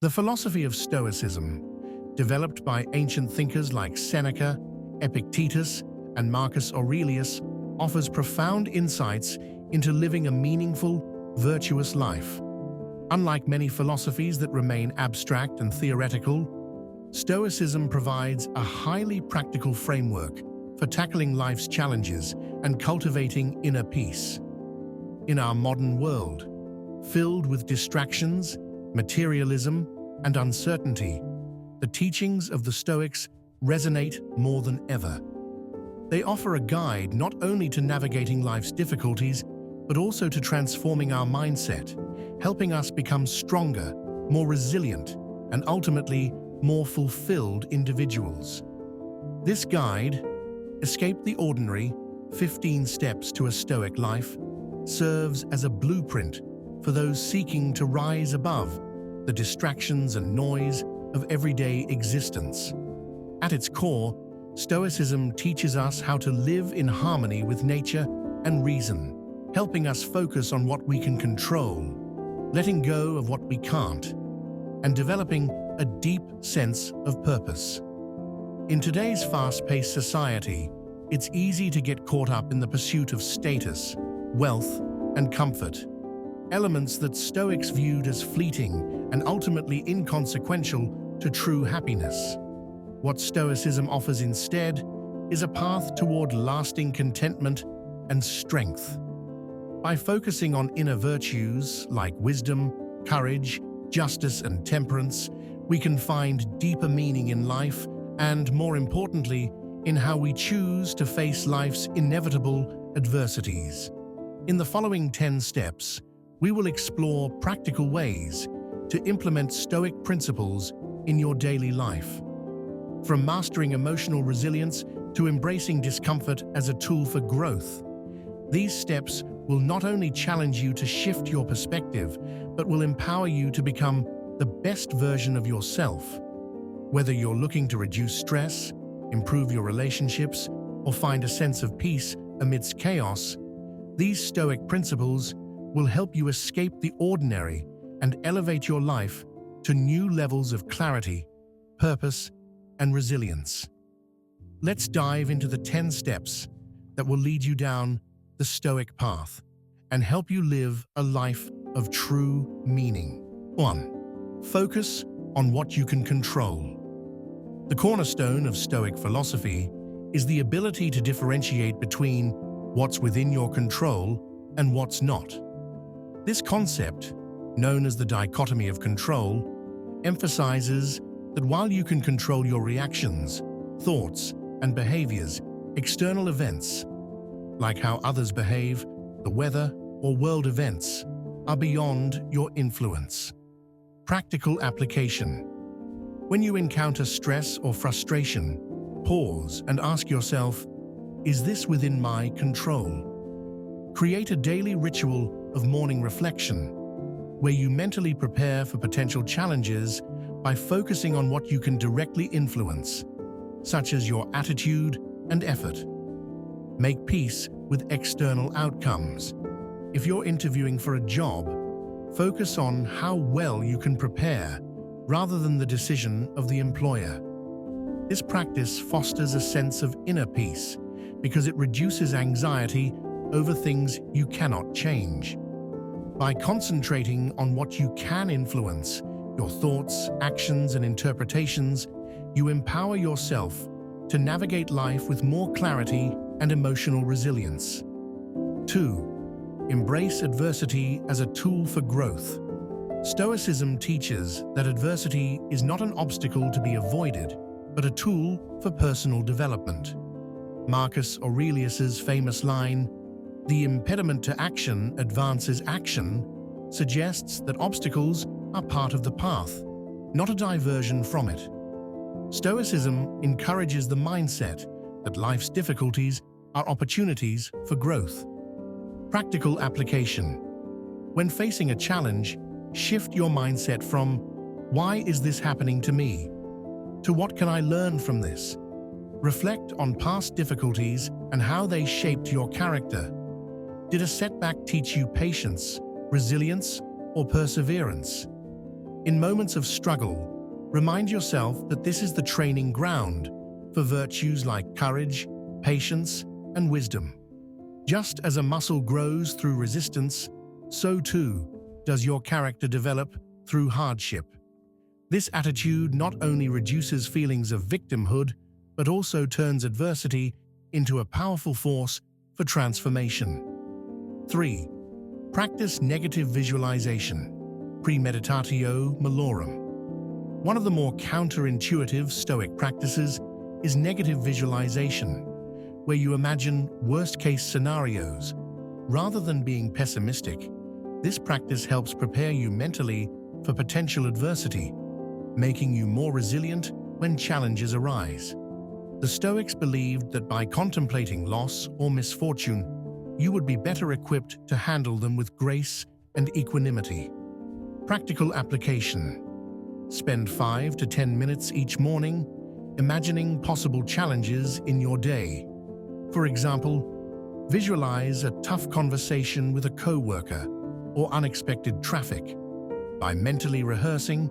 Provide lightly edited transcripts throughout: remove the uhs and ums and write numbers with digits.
The philosophy of Stoicism, developed by ancient thinkers like Seneca, Epictetus, and Marcus Aurelius, offers profound insights into living a meaningful, virtuous life. Unlike many philosophies that remain abstract and theoretical, Stoicism provides a highly practical framework for tackling life's challenges and cultivating inner peace. In our modern world, filled with distractions, materialism, and uncertainty, the teachings of the Stoics resonate more than ever. They offer a guide not only to navigating life's difficulties, but also to transforming our mindset, helping us become stronger, more resilient, and ultimately more fulfilled individuals. This guide, Escape the Ordinary: 15 Steps to a Stoic Life, serves as a blueprint for those seeking to rise above the distractions and noise of everyday existence. At its core, Stoicism teaches us how to live in harmony with nature and reason, helping us focus on what we can control, letting go of what we can't, and developing a deep sense of purpose. In today's fast-paced society, it's easy to get caught up in the pursuit of status, wealth, and comfort, elements that Stoics viewed as fleeting and ultimately inconsequential to true happiness. What Stoicism offers instead is a path toward lasting contentment and strength. By focusing on inner virtues like wisdom, courage, justice, and temperance, we can find deeper meaning in life and, more importantly, in how we choose to face life's inevitable adversities. In the following 10 steps, we will explore practical ways to implement Stoic principles in your daily life. From mastering emotional resilience to embracing discomfort as a tool for growth, these steps will not only challenge you to shift your perspective, but will empower you to become the best version of yourself. Whether you're looking to reduce stress, improve your relationships, or find a sense of peace amidst chaos, these Stoic principles will help you escape the ordinary and elevate your life to new levels of clarity, purpose, and resilience. Let's dive into the 10 steps that will lead you down the Stoic path and help you live a life of true meaning. 1. Focus on what you can control. The cornerstone of Stoic philosophy is the ability to differentiate between what's within your control and what's not. This concept, known as the dichotomy of control, emphasizes that while you can control your reactions, thoughts, and behaviors, external events, like how others behave, the weather, or world events, are beyond your influence. Practical application. When you encounter stress or frustration, pause and ask yourself, is this within my control? Create a daily ritual of morning reflection, where you mentally prepare for potential challenges by focusing on what you can directly influence, such as your attitude and effort. Make peace with external outcomes. If you're interviewing for a job, focus on how well you can prepare rather than the decision of the employer. This practice fosters a sense of inner peace because it reduces anxiety over things you cannot change. By concentrating on what you can influence, your thoughts, actions, and interpretations, you empower yourself to navigate life with more clarity and emotional resilience. 2. Embrace adversity as a tool for growth. Stoicism teaches that adversity is not an obstacle to be avoided, but a tool for personal development. Marcus Aurelius's famous line, "The impediment to action advances action," suggests that obstacles are part of the path, not a diversion from it. Stoicism encourages the mindset that life's difficulties are opportunities for growth. Practical application. When facing a challenge, shift your mindset from, "Why is this happening to me?" to "What can I learn from this?" Reflect on past difficulties and how they shaped your character. Did a setback teach you patience, resilience, or perseverance? In moments of struggle, remind yourself that this is the training ground for virtues like courage, patience, and wisdom. Just as a muscle grows through resistance, so too does your character develop through hardship. This attitude not only reduces feelings of victimhood, but also turns adversity into a powerful force for transformation. 3. Practice negative visualization, premeditatio malorum. One of the more counterintuitive Stoic practices is negative visualization, where you imagine worst-case scenarios. Rather than being pessimistic, this practice helps prepare you mentally for potential adversity, making you more resilient when challenges arise. The Stoics believed that by contemplating loss or misfortune, you would be better equipped to handle them with grace and equanimity. Practical application. Spend 5 to 10 minutes each morning imagining possible challenges in your day. For example, visualize a tough conversation with a coworker or unexpected traffic. By mentally rehearsing,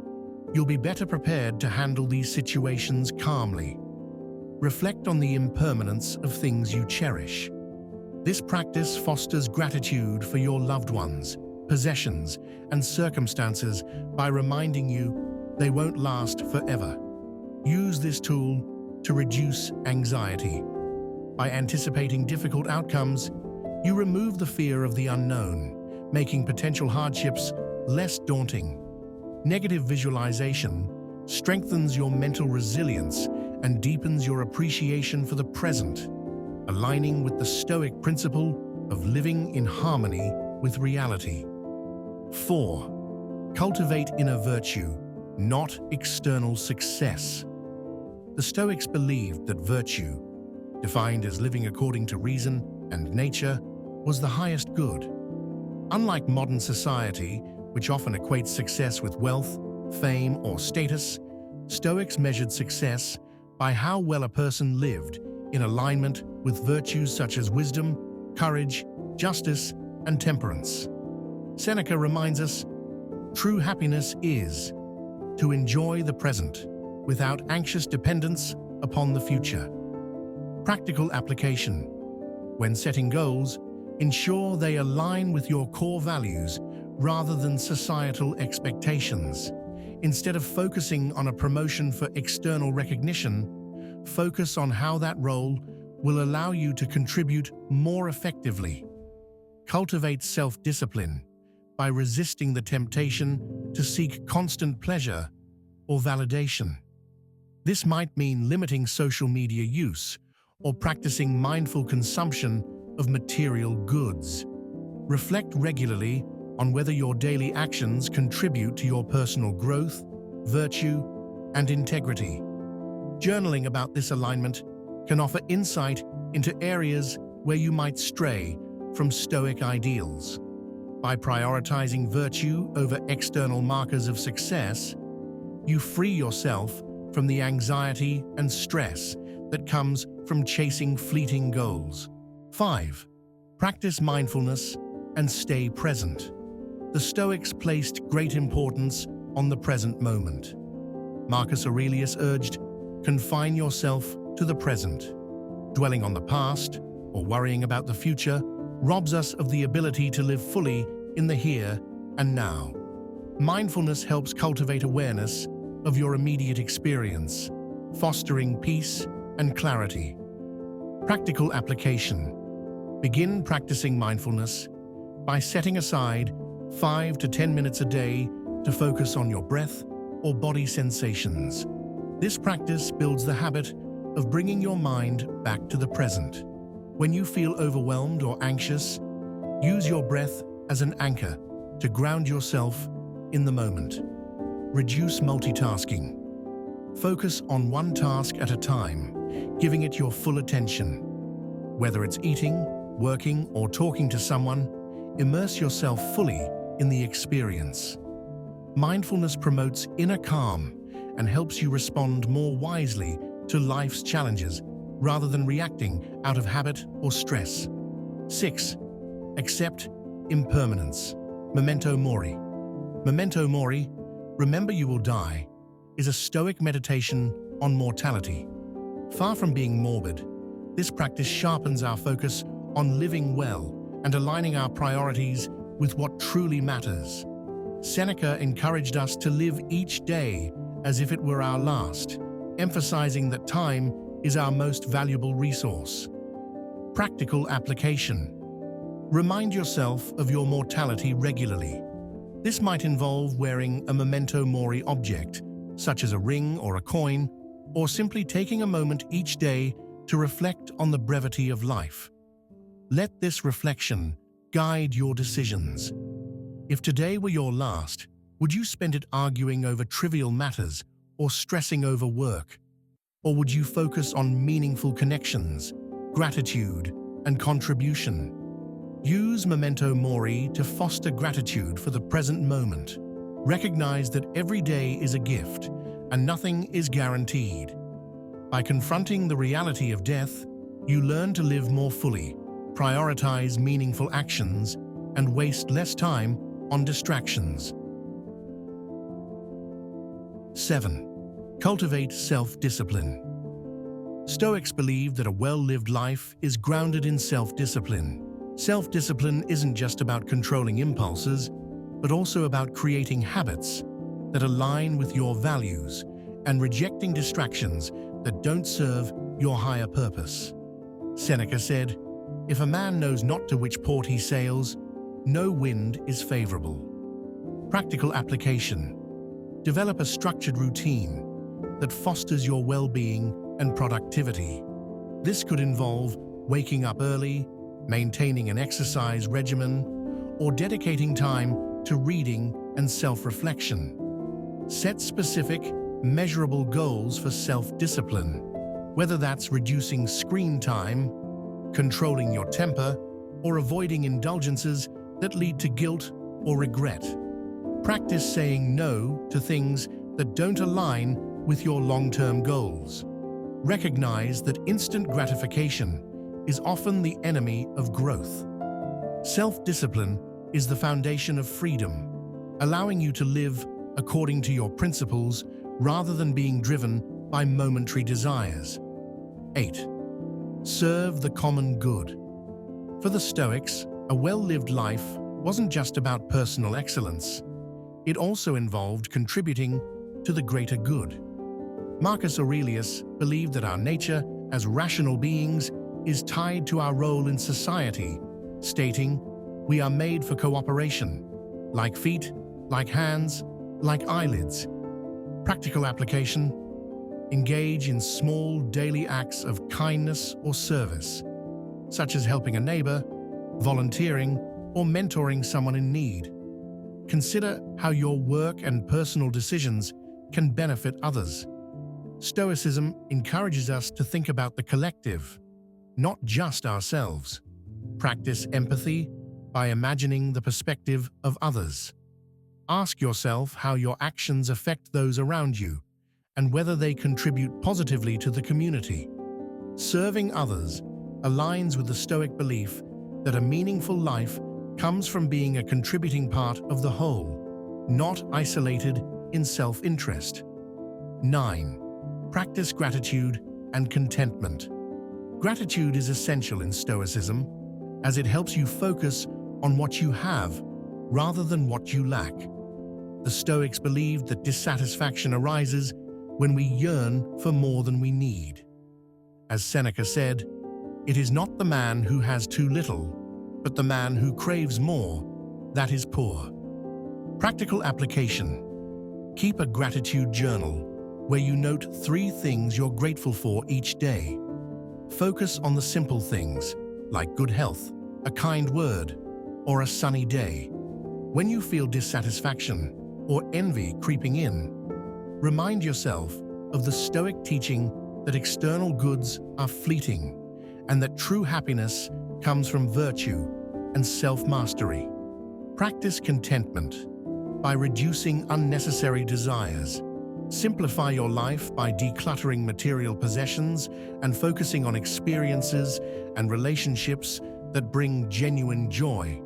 you'll be better prepared to handle these situations calmly. Reflect on the impermanence of things you cherish. This practice fosters gratitude for your loved ones, possessions, and circumstances by reminding you they won't last forever. Use this tool to reduce anxiety. By anticipating difficult outcomes, you remove the fear of the unknown, making potential hardships less daunting. Negative visualization strengthens your mental resilience and deepens your appreciation for the present, aligning with the Stoic principle of living in harmony with reality. 4. Cultivate inner virtue, not external success. The Stoics believed that virtue, defined as living according to reason and nature, was the highest good. Unlike modern society, which often equates success with wealth, fame, or status, Stoics measured success by how well a person lived in alignment with virtues such as wisdom, courage, justice, and temperance. Seneca reminds us, true happiness is to enjoy the present without anxious dependence upon the future. Practical application. When setting goals, ensure they align with your core values rather than societal expectations. Instead of focusing on a promotion for external recognition, focus on how that role will allow you to contribute more effectively. Cultivate self-discipline by resisting the temptation to seek constant pleasure or validation. This might mean limiting social media use or practicing mindful consumption of material goods. Reflect regularly on whether your daily actions contribute to your personal growth, virtue, and integrity. Journaling about this alignment can offer insight into areas where you might stray from Stoic ideals. By prioritizing virtue over external markers of success, you free yourself from the anxiety and stress that comes from chasing fleeting goals. 5. Practice mindfulness and stay present. The Stoics placed great importance on the present moment. Marcus Aurelius urged, confine yourself to the present. Dwelling on the past or worrying about the future robs us of the ability to live fully in the here and now. Mindfulness helps cultivate awareness of your immediate experience, fostering peace and clarity. Practical application. Begin practicing mindfulness by setting aside 5 to 10 minutes a day to focus on your breath or body sensations. This practice builds the habit of bringing your mind back to the present. When you feel overwhelmed or anxious, use your breath as an anchor to ground yourself in the moment. Reduce multitasking. Focus on one task at a time, giving it your full attention. Whether it's eating, working, or talking to someone, immerse yourself fully in the experience. Mindfulness promotes inner calm and helps you respond more wisely to life's challenges rather than reacting out of habit or stress. 6. Accept impermanence. Memento mori. Memento mori Remember You Will Die, is a Stoic meditation on mortality. Far from being morbid, this practice sharpens our focus on living well and aligning our priorities with what truly matters. Seneca encouraged us to live each day as if it were our last, emphasizing that time is our most valuable resource. Practical application. Remind yourself of your mortality regularly. This might involve wearing a memento mori object, such as a ring or a coin, or simply taking a moment each day to reflect on the brevity of life. Let this reflection guide your decisions. If today were your last, would you spend it arguing over trivial matters or stressing over work? Or would you focus on meaningful connections, gratitude, and contribution? Use memento mori to foster gratitude for the present moment. Recognize that every day is a gift and nothing is guaranteed. By confronting the reality of death, you learn to live more fully, prioritize meaningful actions, and waste less time on distractions. 7. Cultivate self-discipline. Stoics believe that a well-lived life is grounded in self-discipline. Self-discipline isn't just about controlling impulses, but also about creating habits that align with your values and rejecting distractions that don't serve your higher purpose. Seneca said, "If a man knows not to which port he sails, no wind is favorable." Practical application. Develop a structured routine that fosters your well-being and productivity. This could involve waking up early, maintaining an exercise regimen, or dedicating time to reading and self-reflection. Set specific, measurable goals for self-discipline, whether that's reducing screen time, controlling your temper, or avoiding indulgences that lead to guilt or regret. Practice saying no to things that don't align with your long-term goals. Recognize that instant gratification is often the enemy of growth. Self-discipline is the foundation of freedom, allowing you to live according to your principles rather than being driven by momentary desires. 8. Serve the common good. For the Stoics, a well-lived life wasn't just about personal excellence. It also involved contributing to the greater good. Marcus Aurelius believed that our nature as rational beings is tied to our role in society, stating, "We are made for cooperation, like feet, like hands, like eyelids." Practical application. Engage in small daily acts of kindness or service, such as helping a neighbor, volunteering, or mentoring someone in need. Consider how your work and personal decisions can benefit others. Stoicism encourages us to think about the collective, not just ourselves. Practice empathy by imagining the perspective of others. Ask yourself how your actions affect those around you and whether they contribute positively to the community. Serving others aligns with the Stoic belief that a meaningful life comes from being a contributing part of the whole, not isolated in self-interest. 9. Practice gratitude and contentment. Gratitude is essential in Stoicism, as it helps you focus on what you have rather than what you lack. The Stoics believed that dissatisfaction arises when we yearn for more than we need. As Seneca said, "It is not the man who has too little, but the man who craves more, that is poor." Practical application. Keep a gratitude journal where you note 3 things you're grateful for each day. Focus on the simple things, like good health, a kind word, or a sunny day. When you feel dissatisfaction or envy creeping in, remind yourself of the Stoic teaching that external goods are fleeting and that true happiness comes from virtue and self-mastery. Practice contentment by reducing unnecessary desires. Simplify your life by decluttering material possessions and focusing on experiences and relationships that bring genuine joy.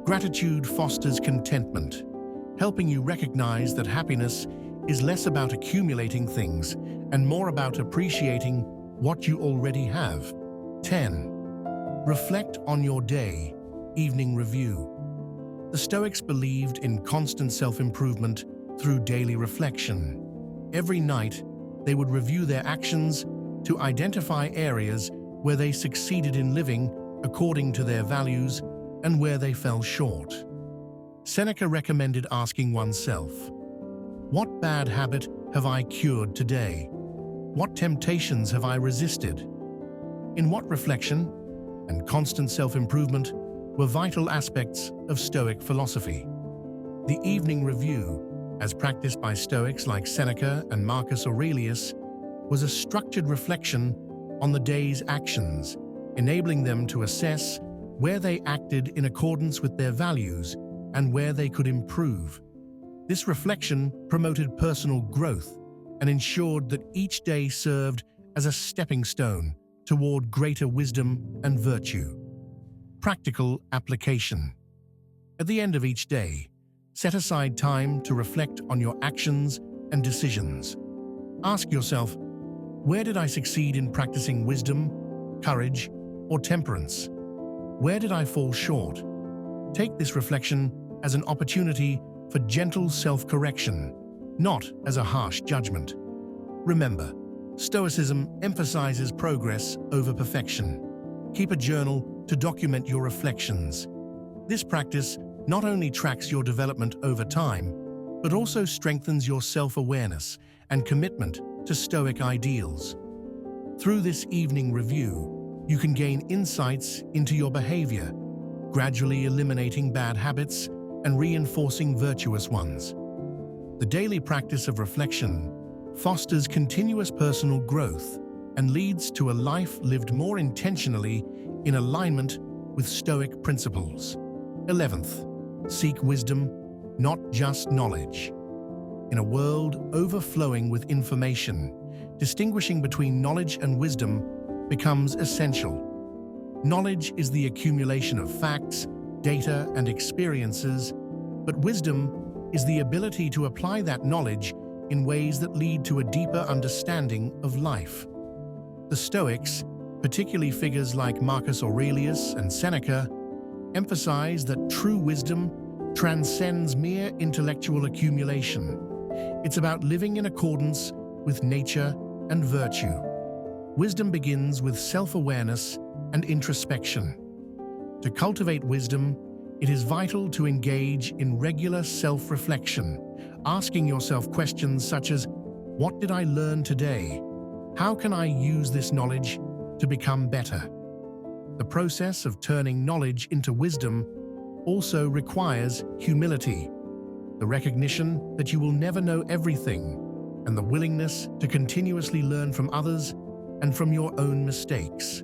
Gratitude fosters contentment, helping you recognize that happiness is less about accumulating things and more about appreciating what you already have. 10. Reflect on your day, evening review. The Stoics believed in constant self-improvement through daily reflection. Every night, they would review their actions to identify areas where they succeeded in living according to their values and where they fell short. Seneca recommended asking oneself, "What bad habit have I cured today? What temptations have I resisted?" In what reflection and constant self-improvement were vital aspects of Stoic philosophy. The evening review, as practiced by Stoics like Seneca and Marcus Aurelius, was a structured reflection on the day's actions, enabling them to assess where they acted in accordance with their values and where they could improve. This reflection promoted personal growth and ensured that each day served as a stepping stone toward greater wisdom and virtue. Practical application. At the end of each day, set aside time to reflect on your actions and decisions. Ask yourself, where did I succeed in practicing wisdom, courage, or temperance? Where did I fall short? Take this reflection as an opportunity for gentle self-correction, not as a harsh judgment. Remember, Stoicism emphasizes progress over perfection. Keep a journal to document your reflections. This practice not only tracks your development over time, but also strengthens your self-awareness and commitment to Stoic ideals. Through this evening review, you can gain insights into your behavior, gradually eliminating bad habits and reinforcing virtuous ones. The daily practice of reflection fosters continuous personal growth and leads to a life lived more intentionally in alignment with Stoic principles. 11th, seek wisdom, not just knowledge. In a world overflowing with information, distinguishing between knowledge and wisdom becomes essential. Knowledge is the accumulation of facts, data, and experiences, but wisdom is the ability to apply that knowledge in ways that lead to a deeper understanding of life. The Stoics, particularly figures like Marcus Aurelius and Seneca, emphasize that true wisdom transcends mere intellectual accumulation. It's about living in accordance with nature and virtue. Wisdom begins with self-awareness and introspection. To cultivate wisdom, it is vital to engage in regular self-reflection, asking yourself questions such as, what did I learn today? How can I use this knowledge to become better? The process of turning knowledge into wisdom also requires humility, the recognition that you will never know everything, and the willingness to continuously learn from others and from your own mistakes.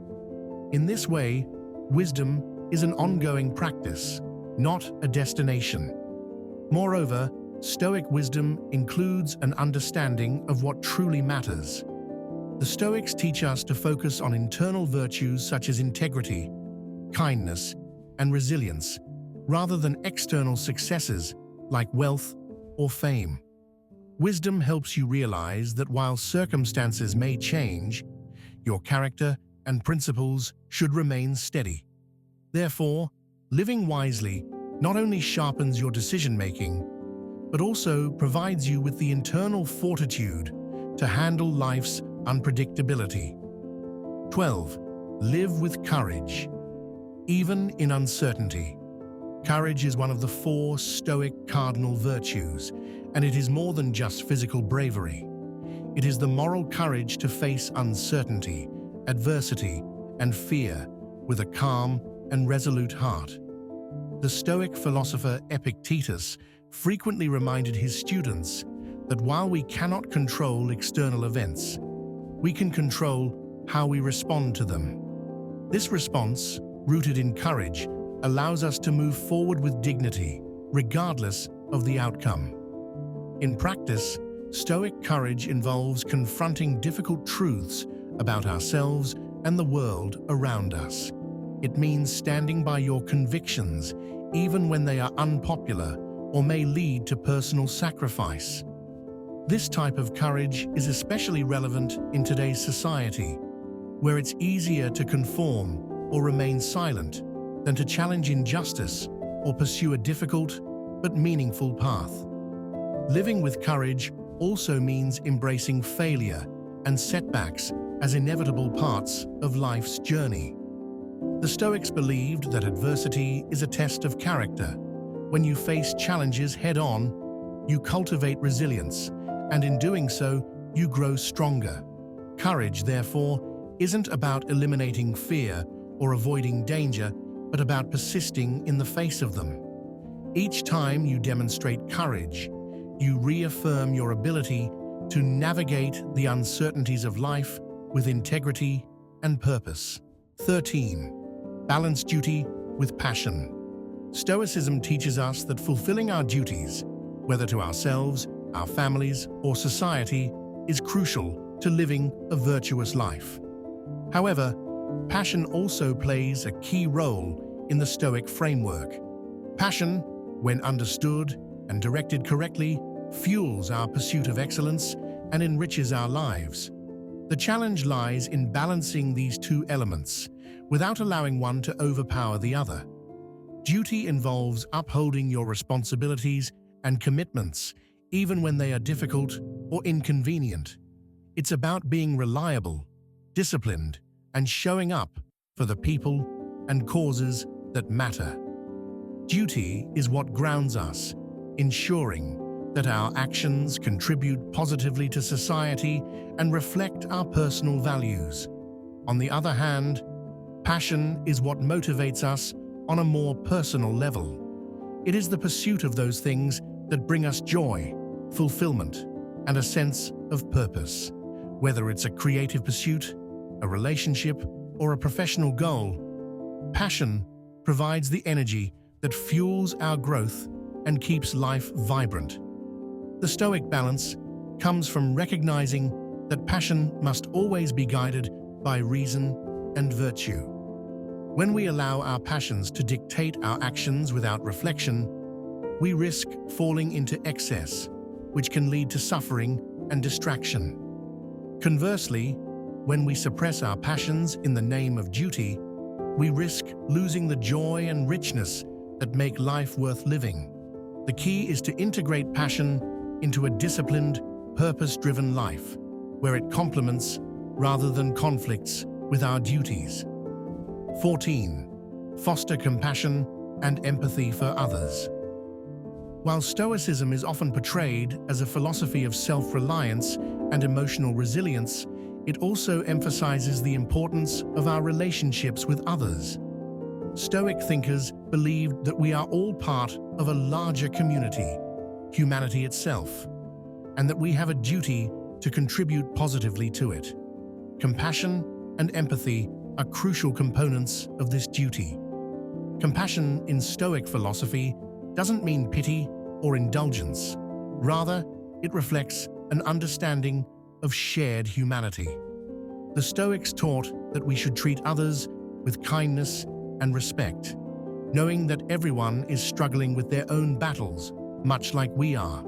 In this way, wisdom is an ongoing practice, not a destination. Moreover, Stoic wisdom includes an understanding of what truly matters. The Stoics teach us to focus on internal virtues such as integrity, kindness, and resilience, rather than external successes like wealth or fame. Wisdom helps you realize that while circumstances may change, your character and principles should remain steady. Therefore, living wisely not only sharpens your decision-making, but also provides you with the internal fortitude to handle life's unpredictability. 12. Live with courage. Even in uncertainty. Courage is one of the 4 Stoic cardinal virtues, and it is more than just physical bravery. It is the moral courage to face uncertainty, adversity, and fear with a calm and resolute heart. The Stoic philosopher Epictetus frequently reminded his students that while we cannot control external events, we can control how we respond to them. This response, rooted in courage, allows us to move forward with dignity, regardless of the outcome. In practice, Stoic courage involves confronting difficult truths about ourselves and the world around us. It means standing by your convictions, even when they are unpopular or may lead to personal sacrifice. This type of courage is especially relevant in today's society, where it's easier to conform or remain silent than to challenge injustice or pursue a difficult but meaningful path. Living with courage also means embracing failure and setbacks as inevitable parts of life's journey. The Stoics believed that adversity is a test of character. When you face challenges head-on, you cultivate resilience, and in doing so, you grow stronger. Courage, therefore, isn't about eliminating fear or avoiding danger, but about persisting in the face of them. Each time you demonstrate courage, you reaffirm your ability to navigate the uncertainties of life with integrity and purpose. 13. Balance duty with passion. Stoicism teaches us that fulfilling our duties, whether to ourselves, our families, or society, is crucial to living a virtuous life. However, passion also plays a key role in the Stoic framework. Passion, when understood and directed correctly, fuels our pursuit of excellence and enriches our lives. The challenge lies in balancing these two elements without allowing one to overpower the other. Duty involves upholding your responsibilities and commitments, even when they are difficult or inconvenient. It's about being reliable, disciplined, and showing up for the people and causes that matter. Duty is what grounds us, ensuring that our actions contribute positively to society and reflect our personal values. On the other hand, passion is what motivates us on a more personal level. It is the pursuit of those things that bring us joy, fulfillment, and a sense of purpose. Whether it's a creative pursuit, a relationship, or a professional goal, passion provides the energy that fuels our growth and keeps life vibrant. The Stoic balance comes from recognizing that passion must always be guided by reason and virtue. When we allow our passions to dictate our actions without reflection, we risk falling into excess, which can lead to suffering and distraction. Conversely, when we suppress our passions in the name of duty, we risk losing the joy and richness that make life worth living. The key is to integrate passion into a disciplined, purpose-driven life, where it complements rather than conflicts with our duties. 14. Foster compassion and empathy for others. While Stoicism is often portrayed as a philosophy of self-reliance and emotional resilience, it also emphasizes the importance of our relationships with others. Stoic thinkers believed that we are all part of a larger community, humanity itself, and that we have a duty to contribute positively to it. Compassion and empathy are crucial components of this duty. Compassion in Stoic philosophy doesn't mean pity or indulgence. Rather, it reflects an understanding of shared humanity. The Stoics taught that we should treat others with kindness and respect, knowing that everyone is struggling with their own battles, much like we are.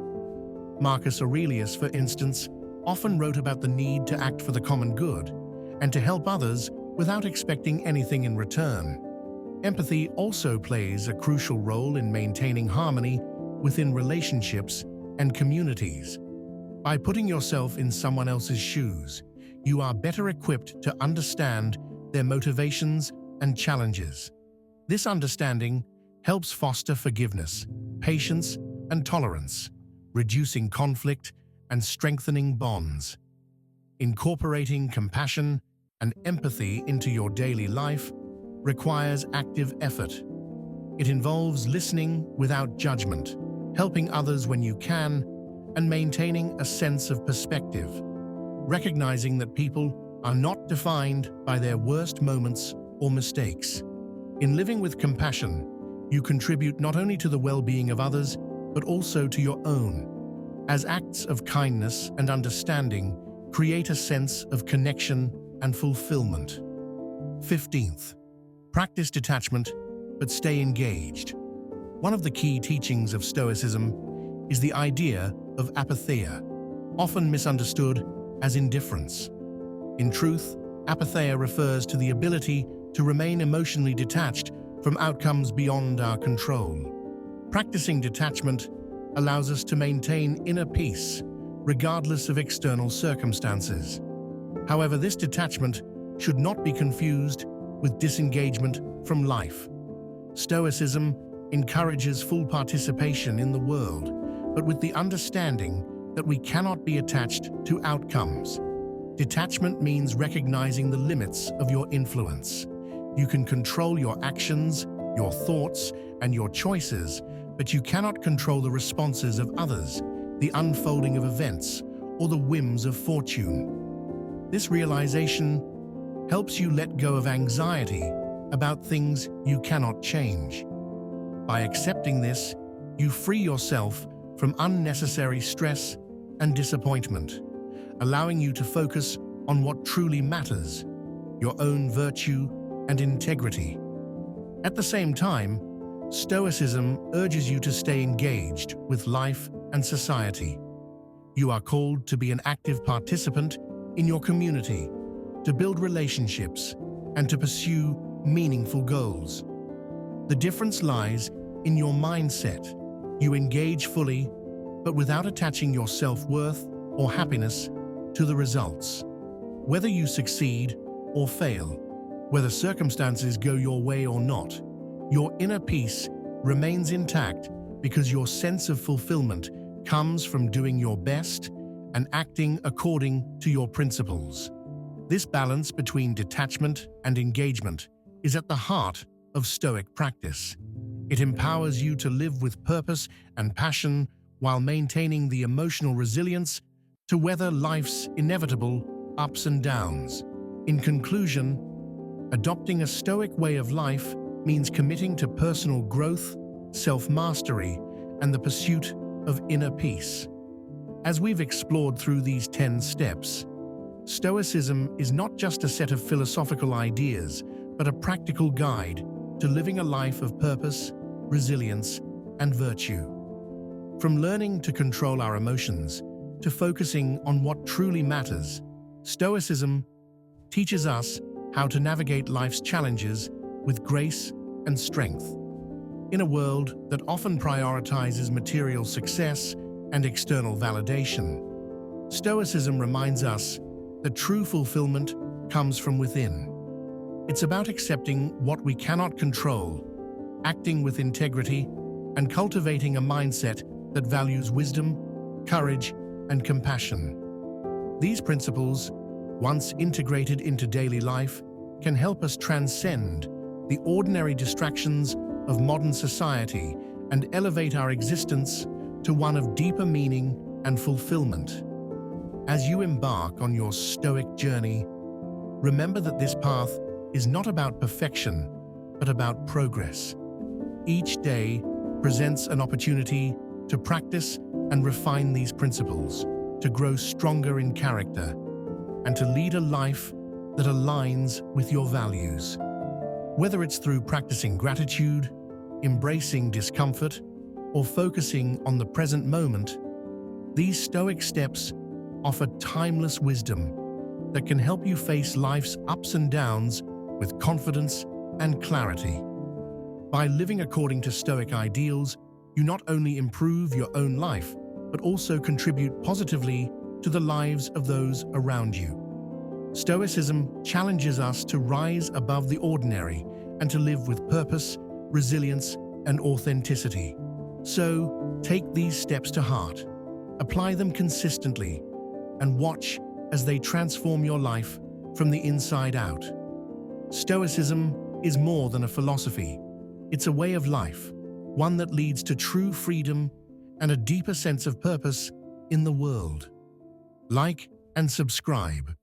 Marcus Aurelius, for instance, often wrote about the need to act for the common good and to help others without expecting anything in return. Empathy also plays a crucial role in maintaining harmony within relationships and communities. By putting yourself in someone else's shoes, you are better equipped to understand their motivations and challenges. This understanding helps foster forgiveness, patience, and tolerance, reducing conflict and strengthening bonds. Incorporating compassion and empathy into your daily life requires active effort. It involves listening without judgment, helping others when you can, and maintaining a sense of perspective, recognizing that people are not defined by their worst moments or mistakes. In living with compassion, you contribute not only to the well-being of others, but also to your own, as acts of kindness and understanding create a sense of connection and fulfillment. 15th, practice detachment, but stay engaged. One of the key teachings of Stoicism is the idea of apatheia, often misunderstood as indifference. In truth, apatheia refers to the ability to remain emotionally detached from outcomes beyond our control. Practicing detachment allows us to maintain inner peace, regardless of external circumstances. However, this detachment should not be confused with disengagement from life. Stoicism encourages full participation in the world, but with the understanding that we cannot be attached to outcomes. Detachment means recognizing the limits of your influence. You can control your actions, your thoughts, and your choices, but you cannot control the responses of others, the unfolding of events, or the whims of fortune. This realization helps you let go of anxiety about things you cannot change. By accepting this, you free yourself from unnecessary stress and disappointment, allowing you to focus on what truly matters, your own virtue and integrity. At the same time, Stoicism urges you to stay engaged with life and society. You are called to be an active participant in your community, to build relationships, and to pursue meaningful goals. The difference lies in your mindset. You engage fully, but without attaching your self-worth or happiness to the results. Whether you succeed or fail, whether circumstances go your way or not, your inner peace remains intact because your sense of fulfillment comes from doing your best and acting according to your principles. This balance between detachment and engagement is at the heart of Stoic practice. It empowers you to live with purpose and passion while maintaining the emotional resilience to weather life's inevitable ups and downs. In conclusion, adopting a Stoic way of life means committing to personal growth, self-mastery, and the pursuit of inner peace. As we've explored through these 10 steps, Stoicism is not just a set of philosophical ideas, but a practical guide to living a life of purpose, resilience, and virtue. From learning to control our emotions to focusing on what truly matters, Stoicism teaches us how to navigate life's challenges with grace and strength. In a world that often prioritizes material success and external validation, Stoicism reminds us that true fulfillment comes from within. It's about accepting what we cannot control, acting with integrity, and cultivating a mindset that values wisdom, courage, and compassion. These principles, once integrated into daily life, can help us transcend the ordinary distractions of modern society and elevate our existence to one of deeper meaning and fulfillment. As you embark on your Stoic journey, remember that this path is not about perfection, but about progress. Each day presents an opportunity to practice and refine these principles, to grow stronger in character, and to lead a life that aligns with your values. Whether it's through practicing gratitude, embracing discomfort, or focusing on the present moment, these Stoic steps offer timeless wisdom that can help you face life's ups and downs with confidence and clarity. By living according to Stoic ideals, you not only improve your own life, but also contribute positively to the lives of those around you. Stoicism challenges us to rise above the ordinary and to live with purpose, resilience, and authenticity. So, take these steps to heart, apply them consistently, and watch as they transform your life from the inside out. Stoicism is more than a philosophy. It's a way of life, one that leads to true freedom and a deeper sense of purpose in the world. Like and subscribe